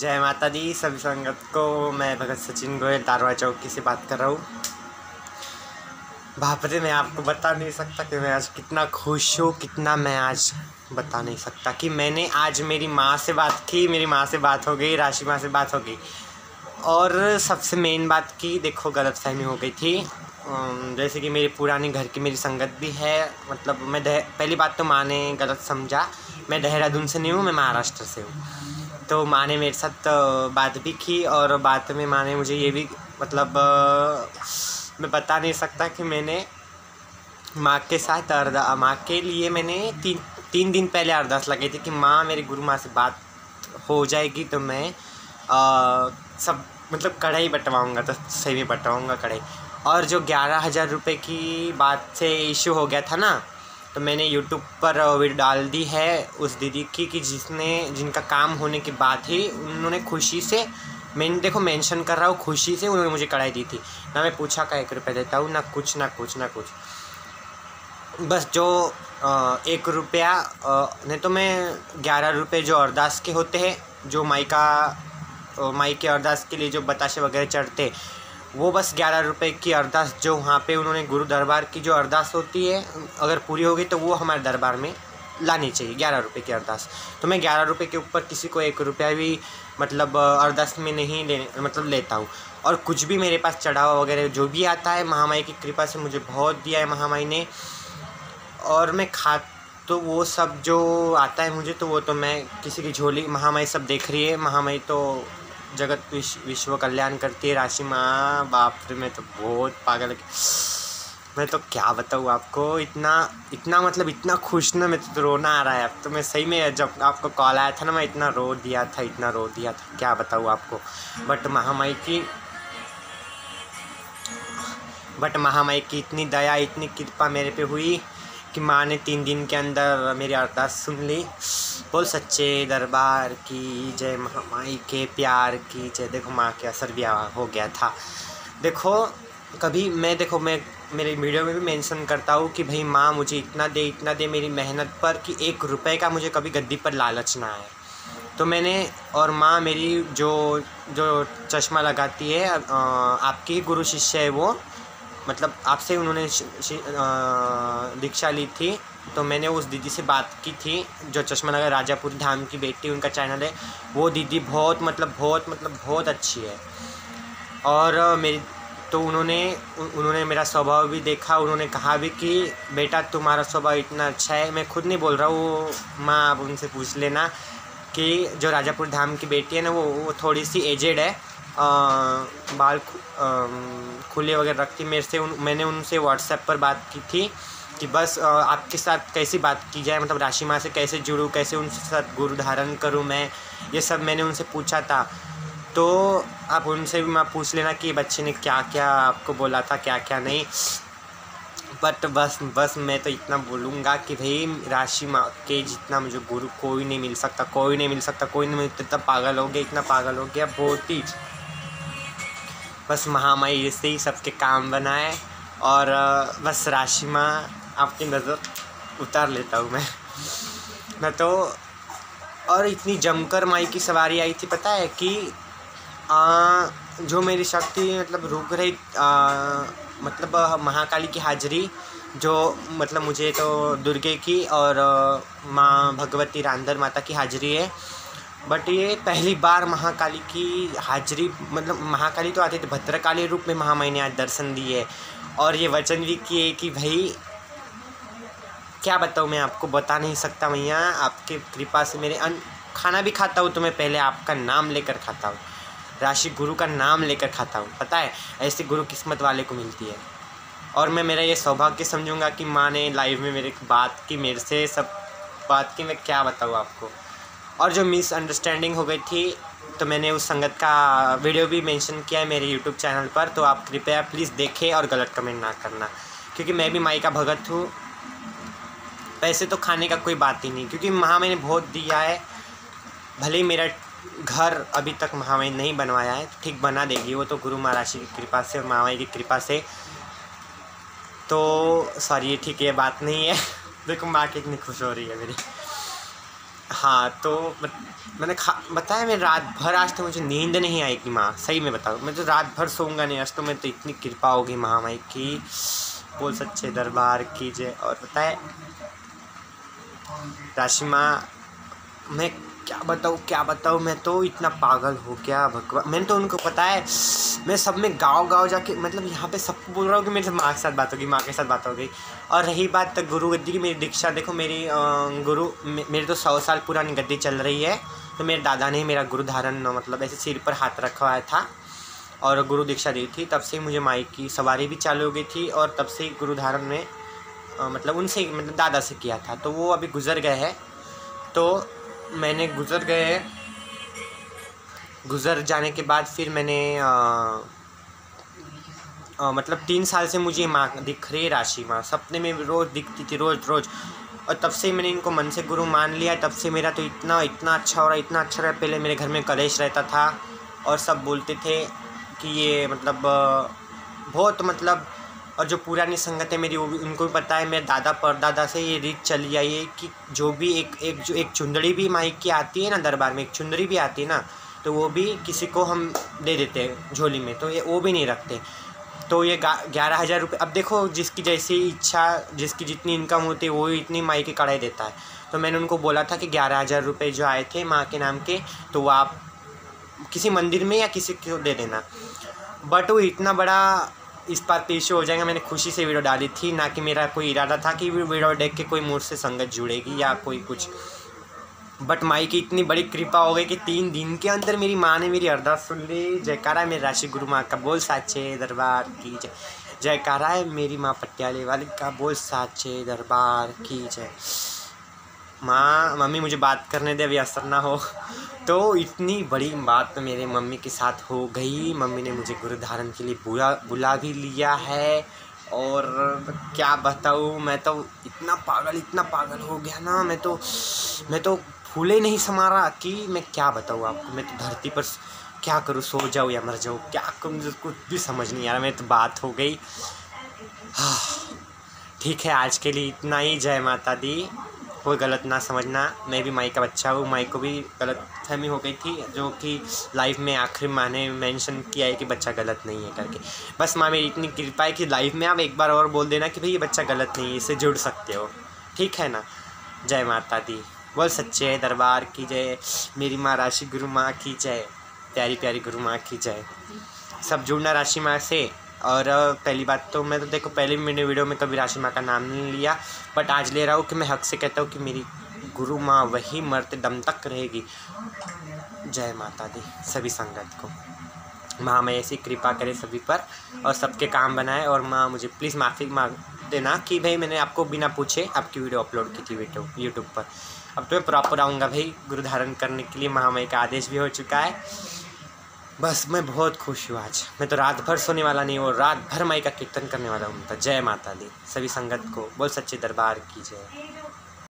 जय माता दी सभी संगत को। मैं भगत सचिन गोयल तारवा चौकी से बात कर रहा हूँ। बाप रे, मैं आपको बता नहीं सकता कि मैं आज कितना खुश हूँ, कितना मैं आज बता नहीं सकता कि मैंने आज मेरी माँ से बात की, मेरी माँ से बात हो गई, राशि माँ से बात हो गई। और सबसे मेन बात की देखो गलतफहमी हो गई थी। जैसे कि मेरे पुराने घर की मेरी संगत भी है, मतलब मैं पहली बात तो माँ ने गलत समझा। मैं देहरादून से नहीं हूँ, मैं महाराष्ट्र से हूँ। तो माँ ने मेरे साथ बात भी की और बात में माँ ने मुझे ये भी मतलब मैं बता नहीं सकता कि मैंने माँ के साथ माँ के लिए मैंने तीन दिन पहले अरदास लगाई थी कि माँ मेरी गुरु माँ से बात हो जाएगी तो मैं सब मतलब कढ़ाई बंटवाऊँगा, तो सही में बंटवाऊँगा कढ़ाई। और जो 11,000 रुपये की बात से इशू हो गया था ना, तो मैंने यूट्यूब पर वीडियो डाल दी है उस दीदी की कि जिनका काम होने की बात थी, उन्होंने खुशी से, मैंने देखो मेंशन कर रहा हूँ, खुशी से उन्होंने मुझे कढ़ाई दी थी। ना मैं पूछा का 1 रुपया देता हूँ, ना कुछ। बस जो 1 रुपया नहीं तो मैं 11 रुपये जो अरदास के होते हैं, जो माई के अरदास के लिए जो बताशे वगैरह चढ़ते, वो बस 11 रुपये की अरदास जो वहाँ पे उन्होंने गुरु दरबार की जो अरदास होती है, अगर पूरी हो गई तो वो हमारे दरबार में लानी चाहिए 11 रुपये की अरदास। तो मैं 11 रुपये के ऊपर किसी को 1 रुपया भी मतलब अरदास में नहीं लेता हूँ। और कुछ भी मेरे पास चढ़ावा वगैरह जो भी आता है, महामाई की कृपा से मुझे बहुत दिया है महामाई ने। और मैं तो वो सब जो आता है मुझे, तो वो तो मैं किसी की झोली, महामाई सब देख रही है। महामाई तो जगत विश्व कल्याण करती है। राशि माँ, बाप रे, मैं तो बहुत पागल है। मैं तो क्या बताऊँ आपको, इतना मतलब इतना खुश ना, मैं तो रोना आ रहा है अब तो। मैं सही में जब आपको कॉल आया था ना, मैं इतना रो दिया था, क्या बताऊँ आपको। बट महामाई की इतनी दया, इतनी कृपा मेरे पे हुई कि माँ ने 3 दिन के अंदर मेरी अरदास सुन ली। बोल सच्चे दरबार की जय, महामाई के प्यार की जय। देखो माँ के असर भी हो गया था। देखो कभी मैं मेरे वीडियो में भी मेंशन करता हूँ कि भाई माँ मुझे इतना दे मेरी मेहनत पर, कि 1 रुपये का मुझे कभी गद्दी पर लालच ना आए। तो मैंने, और माँ मेरी जो चश्मा लगाती है, आपकी ही गुरु शिष्य है वो, मतलब आपसे उन्होंने दीक्षा ली थी। तो मैंने उस दीदी से बात की थी जो चश्मा लगा, राजापुर धाम की बेटी, उनका चैनल है। वो दीदी बहुत अच्छी है। और उन्होंने मेरा स्वभाव भी देखा। उन्होंने कहा भी कि बेटा तुम्हारा स्वभाव इतना अच्छा है। मैं खुद नहीं बोल रहा हूँ, माँ आप उनसे पूछ लेना कि जो राजापुर धाम की बेटी है ना, वो थोड़ी सी एजेड है, बाल खुले वगैरह रखती। मैंने उनसे व्हाट्सएप पर बात की थी कि बस आपके साथ कैसी बात की जाए, मतलब राशि माँ से कैसे जुड़ूँ, कैसे उनके साथ गुरु धारण करूँ मैं, ये सब मैंने उनसे पूछा था। तो आप उनसे भी मैं पूछ लेना कि बच्चे ने क्या क्या आपको बोला था, क्या क्या नहीं। बट बस मैं तो इतना बोलूँगा कि भाई राशि माँ के जितना मुझे गुरु कोई नहीं मिल सकता। इतना पागल हो गया, इतना पागल हो गया बहुत ही। बस महामाई ऐसे ही सबके काम बनाए। और बस राशि माँ आपकी नज़र उतार लेता हूँ मैं तो। और इतनी जमकर माई की सवारी आई थी, पता है कि जो मेरी शक्ति मतलब रुक रही, मतलब महाकाली की हाजिरी, जो मतलब मुझे तो दुर्गे की और माँ भगवती रांधर माता की हाजिरी है। बट ये पहली बार महाकाली की हाजिरी, मतलब महाकाली तो आती थी, भद्रकाली रूप में महामाई ने आज दर्शन दिए। और ये वचन भी किए कि भाई क्या बताऊँ, मैं आपको बता नहीं सकता मैया, आपके कृपा से मेरे खाना भी खाता हूँ तो मैं पहले आपका नाम लेकर खाता हूँ, राशि गुरु का नाम लेकर खाता हूँ। पता है, ऐसी गुरु किस्मत वाले को मिलती है। और मैं मेरा ये सौभाग्य समझूंगा कि माँ ने लाइव में मेरे बात की, मेरे से सब बात की, मैं क्या बताऊँ आपको। और जो मिसअंडरस्टैंडिंग हो गई थी, तो मैंने उस संगत का वीडियो भी मेंशन किया है मेरे यूट्यूब चैनल पर, तो आप कृपया प्लीज़ देखें और गलत कमेंट ना करना, क्योंकि मैं भी माई का भगत हूँ। पैसे तो खाने का कोई बात ही नहीं, क्योंकि महामाई ने बहुत दिया है। भले ही मेरा घर अभी तक महामाई नहीं बनवाया है, ठीक बना देगी वो तो गुरु महाराज की कृपा से और महामाई की कृपा से। तो सॉरी, ठीक है, ये बात नहीं है। देखो माँ कितनी खुश हो रही है मेरी। हाँ तो मैंने बताया, मैं रात भर आज तो मुझे नींद नहीं आएगी माँ, सही में बताऊँ, मैं तो रात भर सोऊंगा नहीं आज तो। मैं तो इतनी कृपा होगी महामाई की, बोल सच्चे दरबार कीजिए। और बताए राशि माँ, मैं क्या बताऊँ, मैं तो इतना पागल हो गया भगवान। मैंने तो उनको पता है, मैं सब में गाँव जाके मतलब यहाँ पे सबको बोल रहा हूँ कि मेरे माँ के साथ बात होगी, माँ के साथ बात हो गई। और रही बात तक गुरु गद्दी की, मेरी दीक्षा देखो, मेरी मेरी तो 100 साल पुरानी गद्दी चल रही है। तो मेरे दादा ने मेरा गुरु धारण मतलब ऐसे सिर पर हाथ रखवाया था और गुरु दीक्षा दी थी। तब से मुझे माई की सवारी भी चालू हो गई थी और तब से गुरु धारण में मतलब उनसे मतलब दादा से किया था। तो वो अभी गुज़र गए हैं, तो मैंने गुज़र जाने के बाद फिर मैंने मतलब 3 साल से मुझे माँ दिख रही है, राशि माँ सपने में रोज़ दिखती थी, रोज़। और तब से मैंने इनको मन से गुरु मान लिया। तब से मेरा तो इतना अच्छा हो रहा है, इतना अच्छा रहा। पहले मेरे घर में कलेश रहता था और सब बोलते थे कि ये मतलब बहुत मतलब, और जो पुरानी संगत है मेरी वो भी उनको भी पता है, मेरे दादा परदादा से ये रीत चली आई है कि जो भी एक चुंदड़ी भी माई की आती है ना, दरबार में एक चुंदड़ी भी आती है ना, तो वो भी किसी को हम दे देते हैं झोली में, तो ये वो भी नहीं रखते। तो ये 11,000 रुपये, अब देखो जिसकी जैसी इच्छा, जिसकी जितनी इनकम होती है वो इतनी माई की कढ़ाई देता है। तो मैंने उनको बोला था कि 11,000 रुपये जो आए थे माँ के नाम के, तो वो आप किसी मंदिर में या किसी को दे देना। बट वो इतना बड़ा इस बात पे इशू हो जाएगा, मैंने खुशी से वीडियो डाली थी, ना कि मेरा कोई इरादा था कि वीडियो देख के कोई मुझसे संगत जुड़ेगी या कोई कुछ। बट माई की इतनी बड़ी कृपा हो गई कि 3 दिन के अंदर मेरी माँ ने मेरी अरदास सुन ली। जयकारा मेरी राशि गुरु माँ का, बोल साचे दरबार की जय। जयकारा है मेरी माँ पटियाले वाली का, बोल साचे दरबार की जय। माँ मम्मी मुझे बात करने दे, अभी असर ना हो। तो इतनी बड़ी बात तो मेरे मम्मी के साथ हो गई। मम्मी ने मुझे गुरु धारण के लिए बुला भी लिया है। और क्या बताऊँ, मैं तो इतना पागल हो गया ना, मैं तो फूले नहीं समा रहा कि मैं क्या बताऊँ आपको। मैं तो धरती पर क्या करूँ, सो जाऊँ या मर जाऊँ, क्या करूँ, मुझे कुछ भी समझ नहीं आ रहा। मेरी तो बात हो गई। ठीक है, आज के लिए इतना ही। जय माता दी। कोई गलत ना समझना, मैं भी माई का बच्चा हूँ। माई को भी गलत फहमी हो गई थी, जो कि लाइफ में आखिरी माँ ने मेंशन किया है कि बच्चा गलत नहीं है करके। बस माँ मेरी इतनी कृपा है कि लाइफ में आप एक बार और बोल देना कि भाई ये बच्चा गलत नहीं है, इससे जुड़ सकते हो, ठीक है ना। जय माता दी। बोल सच्चे दरबार की जय। मेरी माँ राशि गुरु माँ की जय। प्यारी प्यारी गुरु माँ की जय। सब जुड़ना राशि माँ से। और पहली बात तो मैं तो देखो, पहले भी मैंने वीडियो में कभी राशि माँ का नाम नहीं लिया, बट आज ले रहा हूँ कि मैं हक से कहता हूँ कि मेरी गुरु माँ वही मरते दम तक रहेगी। जय माता दी सभी संगत को। माँ मैं ऐसी कृपा करे सभी पर और सबके काम बनाए। और माँ मुझे प्लीज़ माफ़ी मांग देना कि भाई मैंने आपको बिना पूछे आपकी वीडियो अपलोड की थी यूट्यूब पर। अब तो मैं प्रॉपर आऊँगा भाई गुरु धारण करने के लिए। महामाई का आदेश भी हो चुका है। बस मैं बहुत खुश हूँ आज। मैं तो रात भर सोने वाला नहीं हूँ, रात भर माई का कीर्तन करने वाला हूँ। तो जय माता दी सभी संगत को। बोल सच्चे दरबार की जय।